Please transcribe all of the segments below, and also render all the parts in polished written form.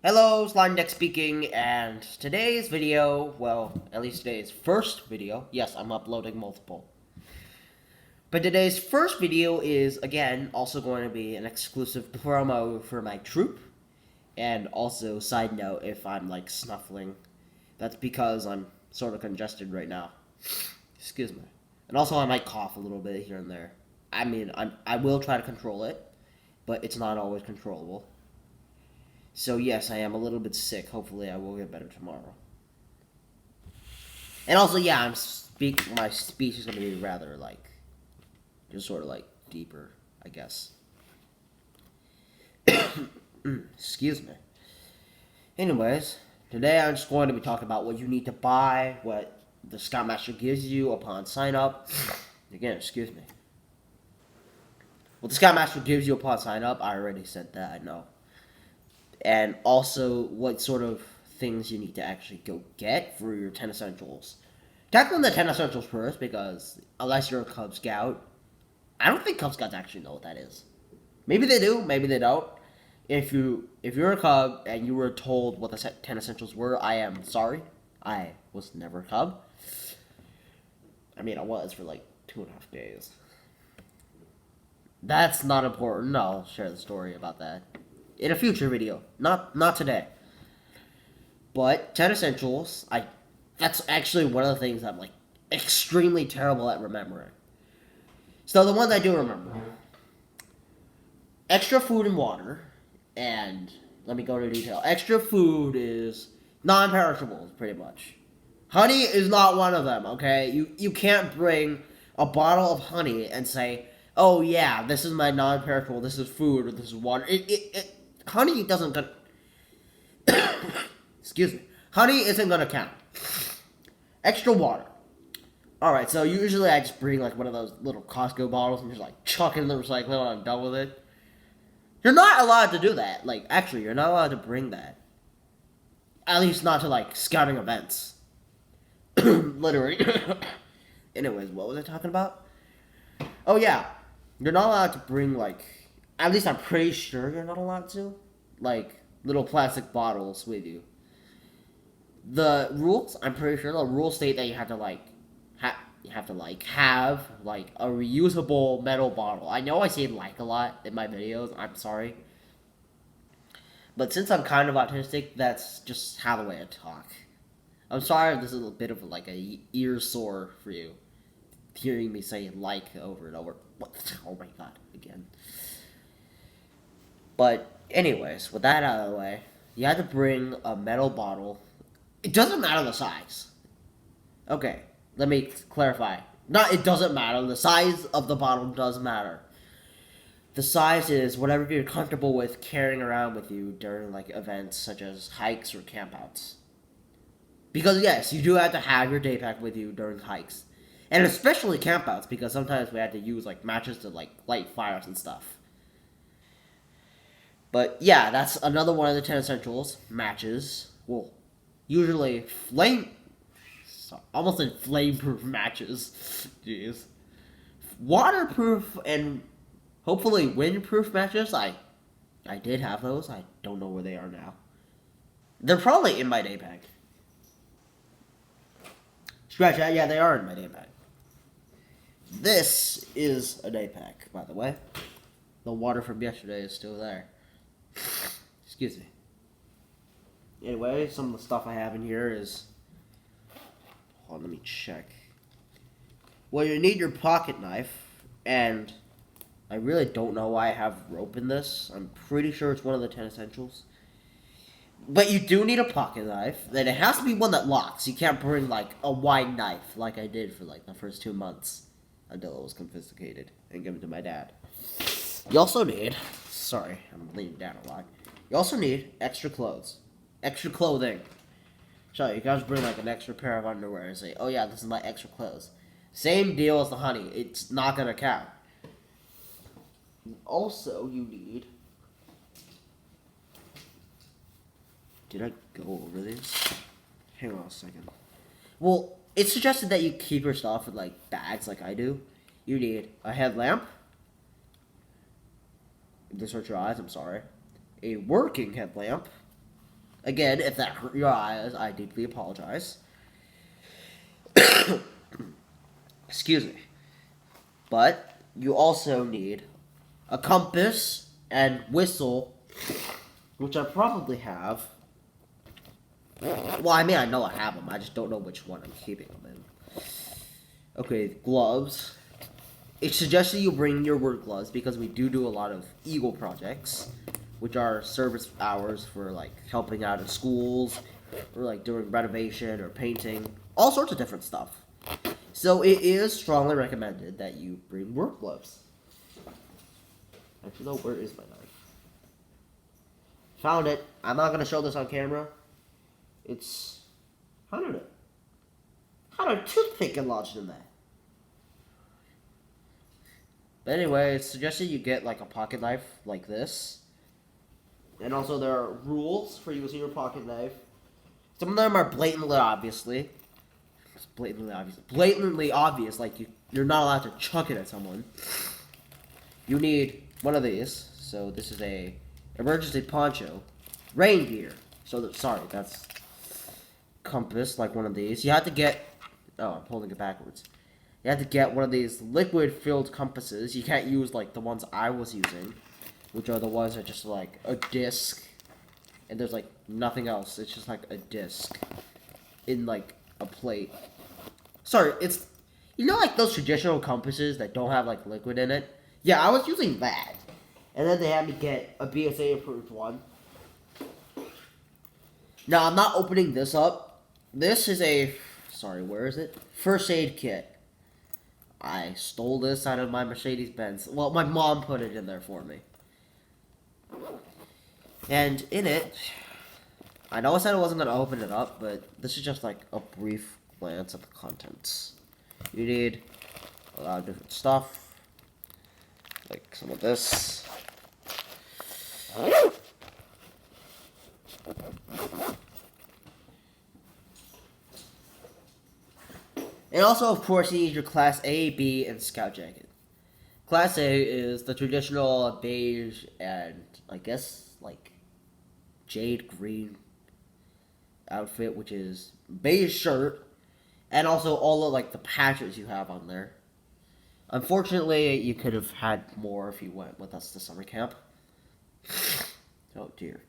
Hello, Slime Deck speaking, and today's video, well, at least today's first video, yes, I'm uploading multiple. But today's first video is, again, also going to be an exclusive promo for my troop. And also, side note, if I'm, like, snuffling, that's because I'm sort of congested right now. Excuse me. And also, I might cough a little bit here and there. I mean, I will try to control it, but it's not always controllable. So yes, I am a little bit sick. Hopefully I will get better tomorrow. And also, yeah, my speech is going to be rather, like, just sort of, like, deeper, I guess. Excuse me. Anyways, today I'm just going to be talking about what you need to buy, what the Scoutmaster gives you upon sign up. Again, excuse me. What the Scoutmaster gives you upon sign up, I already said that, I know. And also what sort of things you need to actually go get for your 10 essentials. Tackling the 10 essentials first, because unless you're a Cub Scout, I don't think Cub Scouts actually know what that is. Maybe they do, maybe they don't. If you're a Cub and you were told what the 10 essentials were, I am sorry. I was never a Cub. I mean, I was for like 2.5 days. That's not important. I'll share the story about that in a future video. Not today. But 10 essentials, that's actually one of the things I'm like extremely terrible at remembering. So the ones I do remember. Extra food and water, and let me go into detail. Extra food is non-perishables, pretty much. Honey is not one of them, okay? You can't bring a bottle of honey and say, oh yeah, this is my non-perishable, this is food, or this is water. Honey doesn't excuse me. Honey isn't gonna count. Extra water. Alright, so usually I just bring like one of those little Costco bottles and just like chuck it in the recycling when I'm done with it. You're not allowed to do that. Like, actually, you're not allowed to bring that. At least not to like scouting events. Literally. Anyways, what was I talking about? Oh yeah. You're not allowed to bring like, at least I'm pretty sure you're not allowed to, like, little plastic bottles with you. The rules, I'm pretty sure the rules state that you have to like, have like a reusable metal bottle. I know I say like a lot in my videos. I'm sorry, but since I'm kind of autistic, that's just how the way I talk. I'm sorry if this is a bit of like a ear sore for you, hearing me say like over and over. What? Oh my god, again. But anyways, with that out of the way, you have to bring a metal bottle. It doesn't matter the size. Okay, let me clarify. Not it doesn't matter. The size of the bottle does matter. The size is whatever you're comfortable with carrying around with you during like events such as hikes or campouts. Because yes, you do have to have your day pack with you during hikes. And especially campouts, because sometimes we had to use like matches to like light fires and stuff. But yeah, that's another one of the 10 essentials. Matches. Well, usually almost in flame-proof matches. Jeez. Waterproof and hopefully wind-proof matches. I did have those. I don't know where they are now. They're probably in my day pack. Scratch that. Yeah, they are in my day pack. This is a day pack, by the way. The water from yesterday is still there. Excuse me. Anyway, some of the stuff I have in here is... Hold on, let me check. Well, you need your pocket knife, and I really don't know why I have rope in this. I'm pretty sure it's one of the 10 essentials. But you do need a pocket knife. Then it has to be one that locks. You can't bring, like, a wide knife like I did for, like, the first 2 months until it was confiscated and given to my dad. You also need... Sorry, I'm leaning down a lot. You also need extra clothes. Extra clothing. So you guys bring like an extra pair of underwear and say, oh yeah, this is my extra clothes. Same deal as the honey. It's not going to count. Also, you need... Did I go over this? Hang on a second. Well, it's suggested that you keep your stuff in like bags like I do. You need a headlamp. This hurts your eyes, I'm sorry. A working headlamp. Again, if that hurt your eyes, I deeply apologize. Excuse me. But you also need a compass and whistle, which I probably have. Well, I mean, I know I have them. I just don't know which one I'm keeping them in. Okay, gloves. It's suggested you bring your work gloves because we do a lot of Eagle projects, which are service hours for like helping out in schools or like doing renovation or painting, all sorts of different stuff. So it is strongly recommended that you bring work gloves. Actually, though, where is my knife? Found it. I'm not gonna show this on camera. It's how did a toothpick get lodged in that? But anyway, it's suggested you get like a pocket knife like this. And also there are rules for using your pocket knife. Some of them are blatantly obviously. It's blatantly obvious, like you're not allowed to chuck it at someone. You need one of these. So this is a emergency poncho. Rain gear. So sorry, that's compass, like one of these. You have to get oh, I'm holding it backwards. You have to get one of these liquid-filled compasses. You can't use, like, the ones I was using, which are the ones that are just, like, a disc, and there's, like, nothing else. It's just, like, a disc in, like, a plate. Sorry, it's, you know, like, those traditional compasses that don't have, like, liquid in it? Yeah, I was using that. And then they had me get a BSA-approved one. Now, I'm not opening this up. This is a, sorry, where is it? First aid kit. I stole this out of my Mercedes-Benz. Well, my mom put it in there for me. And in it, I know I said I wasn't going to open it up, but this is just like a brief glance at the contents. You need a lot of different stuff, like some of this. And also, of course, you need your Class A, B, and Scout jacket. Class A is the traditional beige and, I guess, like, jade green outfit, which is beige shirt, and also all of, like, the patches you have on there. Unfortunately, you could have had more if you went with us to summer camp. Oh, dear.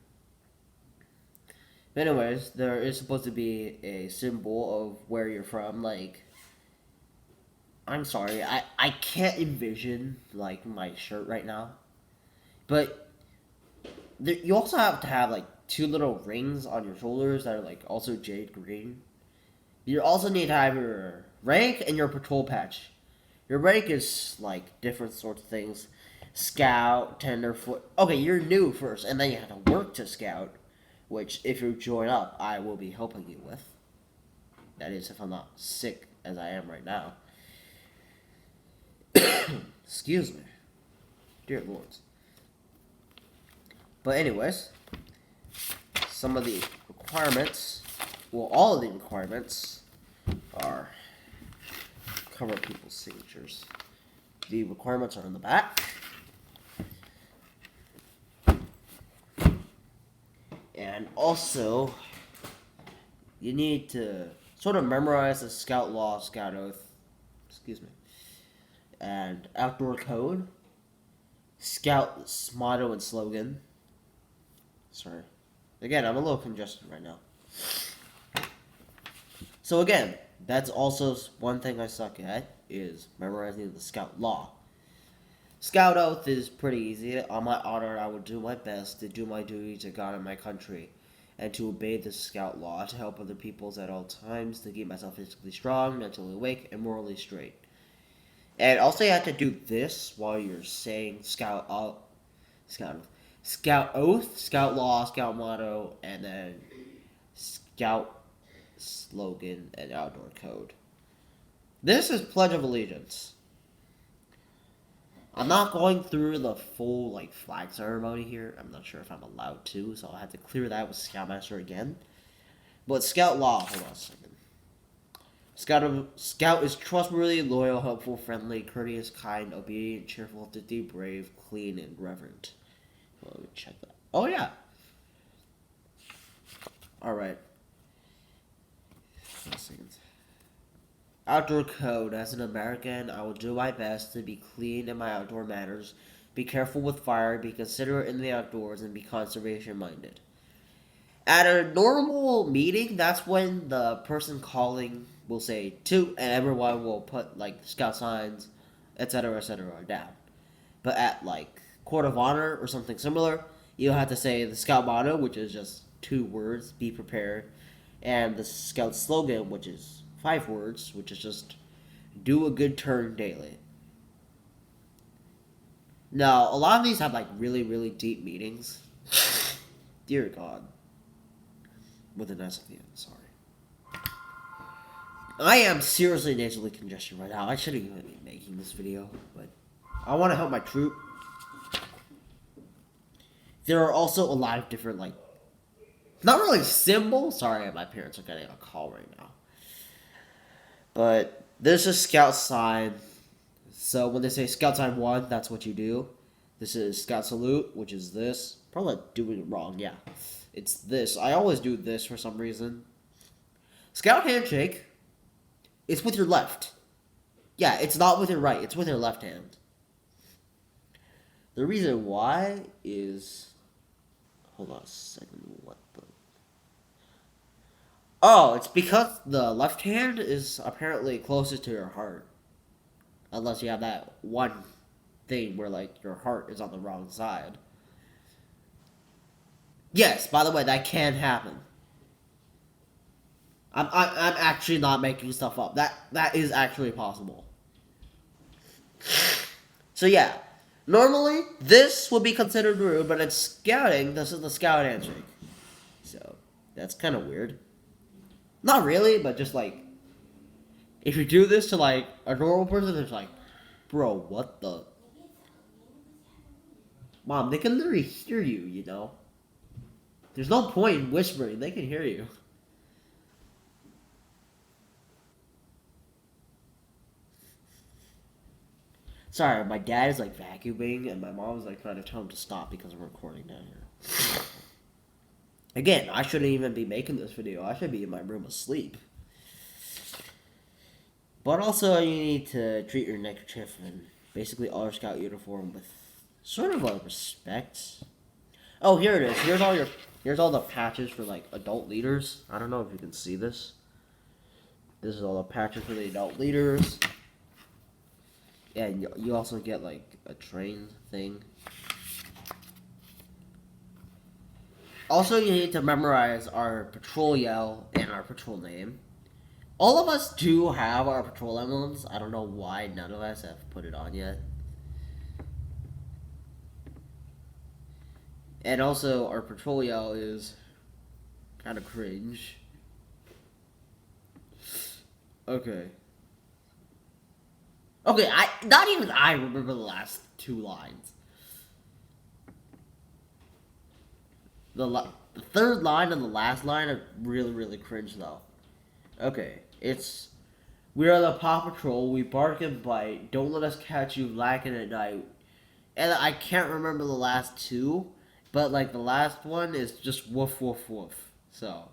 But anyways, there is supposed to be a symbol of where you're from, like, I'm sorry, I can't envision, like, my shirt right now. But you also have to have, like, two little rings on your shoulders that are, like, also jade green. You also need to have your rank and your patrol patch. Your rank is, like, different sorts of things. Scout, tenderfoot. Okay, you're new first, and then you have to work to scout, which, if you join up, I will be helping you with. That is, if I'm not sick, as I am right now. Excuse me. Dear lords. But anyways, some of the requirements, well, all of the requirements are cover people's signatures. The requirements are in the back. And also, you need to sort of memorize the Scout Law, Scout Oath, excuse me, and Outdoor Code, Scout's motto and slogan. Sorry. Again, I'm a little congested right now. So again, that's also one thing I suck at, is memorizing the Scout Law. Scout Oath is pretty easy. On my honor, I will do my best to do my duty to God and my country, and to obey the Scout Law, to help other peoples at all times, to keep myself physically strong, mentally awake, and morally straight. And also you have to do this while you're saying Scout Oath, Scout Law, Scout Motto, and then Scout Slogan and Outdoor Code. This is Pledge of Allegiance. I'm not going through the full, like, flag ceremony here. I'm not sure if I'm allowed to, so I'll have to clear that with Scoutmaster again. But Scout Law, hold on a second. Scout is trustworthy, loyal, helpful, friendly, courteous, kind, obedient, cheerful, thrifty, brave, clean, and reverent. Well, let me check that. Oh, yeah. Alright. Outdoor code. As an American, I will do my best to be clean in my outdoor manners, be careful with fire, be considerate in the outdoors, and be conservation minded. At a normal meeting, that's when the person calling will say toot, and everyone will put like scout signs, etc., down. But at like court of honor or something similar, you'll have to say the scout motto, which is just 2 words, be prepared, and the scout slogan, which is 5 words, which is just do a good turn daily. Now, a lot of these have like really, really deep meanings. Dear God. With an S at the end, sorry. I am seriously nasally congestion right now. I shouldn't even be making this video, but I want to help my troop. There are also a lot of different, like, not really symbols. Sorry, my parents are getting a call right now. But there's a scout sign. So when they say scout sign 1, that's what you do. This is scout salute, which is this. Probably doing it wrong, yeah. It's this. I always do this for some reason. Scout handshake. It's with your left. Yeah, it's not with your right. It's with your left hand. The reason why is... Hold on a second. What the... Oh, it's because the left hand is apparently closest to your heart. Unless you have that one thing where, like, your heart is on the wrong side. Yes, by the way, that can happen. I'm actually not making stuff up. That is actually possible. So yeah, normally this would be considered rude, but in scouting, this is the scout handshake. So that's kind of weird. Not really, but just like if you do this to like a normal person, it's like, bro, what the? Mom, they can literally hear you, you know. There's no point in whispering. They can hear you. Sorry, my dad is like vacuuming, and my mom is like trying to tell him to stop because I'm recording down here. Again, I shouldn't even be making this video. I should be in my room asleep. But also, you need to treat your neckerchief and basically all your scout uniform with sort of a respect. Oh, here it is. Here's all the patches for like adult leaders. I don't know if you can see this. This is all the patches for the adult leaders. And you also get like a train thing. Also, you need to memorize our patrol yell and our patrol name. All of us do have our patrol emblems. I don't know why none of us have put it on yet. And also, our patrol yell is kind of cringe. Okay. Okay, not even I remember the last 2 lines. The third line and the last line are really, really cringe, though. Okay, it's... We are the Paw Patrol, we bark and bite, don't let us catch you lacking at night. And I can't remember the last 2, but, like, the last one is just woof, woof, woof. So,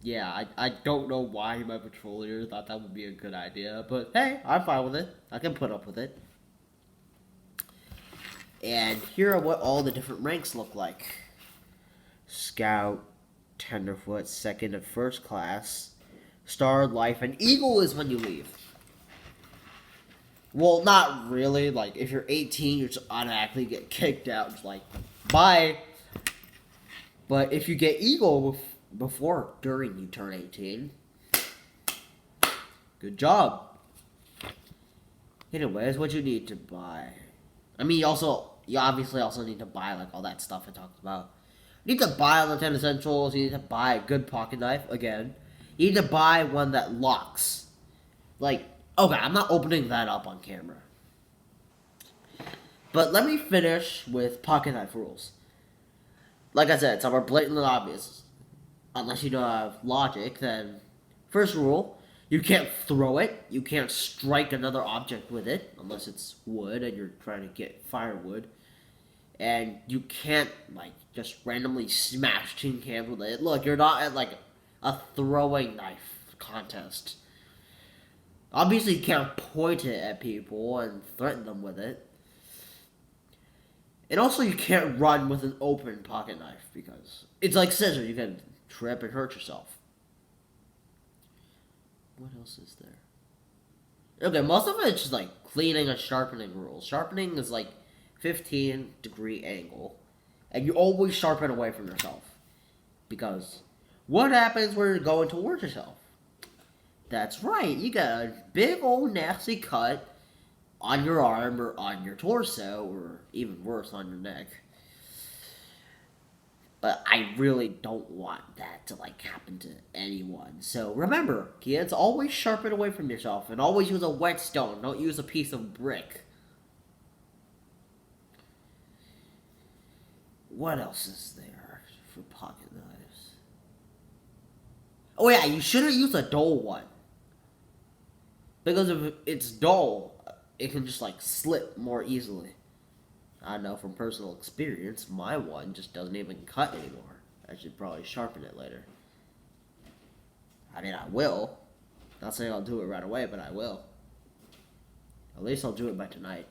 yeah, I don't know why my patrol leader thought that would be a good idea, but hey, I'm fine with it. I can put up with it. And here are what all the different ranks look like. Scout, Tenderfoot, second and first class, Star, Life, and Eagle is when you leave. Well, not really. Like, if you're 18, you just automatically get kicked out. It's like, bye. But if you get Eagle during you turn 18, good job. Anyways, what you need to buy. I mean, you obviously also need to buy, like, all that stuff I talked about. You need to buy all the 10 essentials. You need to buy a good pocket knife, again. You need to buy one that locks. Like, okay, I'm not opening that up on camera. But let me finish with pocket knife rules. Like I said, some are blatantly obvious. Unless you don't have logic, then... First rule, you can't throw it. You can't strike another object with it. Unless it's wood and you're trying to get firewood. and you can't like just randomly smash tin cans with it. Look, you're not at like a throwing knife contest. Obviously, you can't point it at people and threaten them with it. And also, you can't run with an open pocket knife because it's like scissors. You can trip and hurt yourself. What else is there? Okay, most of it's just like cleaning and sharpening rules. Sharpening is like 15-degree angle, and you always sharpen away from yourself because what happens when you're going towards yourself? That's right, you got a big old nasty cut on your arm or on your torso, or even worse, on your neck. But I really don't want that to like happen to anyone. So remember, kids, always sharpen away from yourself and always use a whetstone. Don't use a piece of brick. What else is there for pocket knives? Oh yeah, you shouldn't use a dull one. Because if it's dull, it can just like slip more easily. I know from personal experience, my one just doesn't even cut anymore. I should probably sharpen it later. I mean, I will. Not saying I'll do it right away, but I will. At least I'll do it by tonight.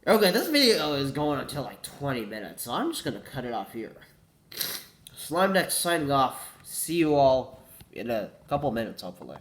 Okay, this video is going until like 20 minutes, so I'm just going to cut it off here. Slime Deck signing off. See you all in a couple minutes, hopefully.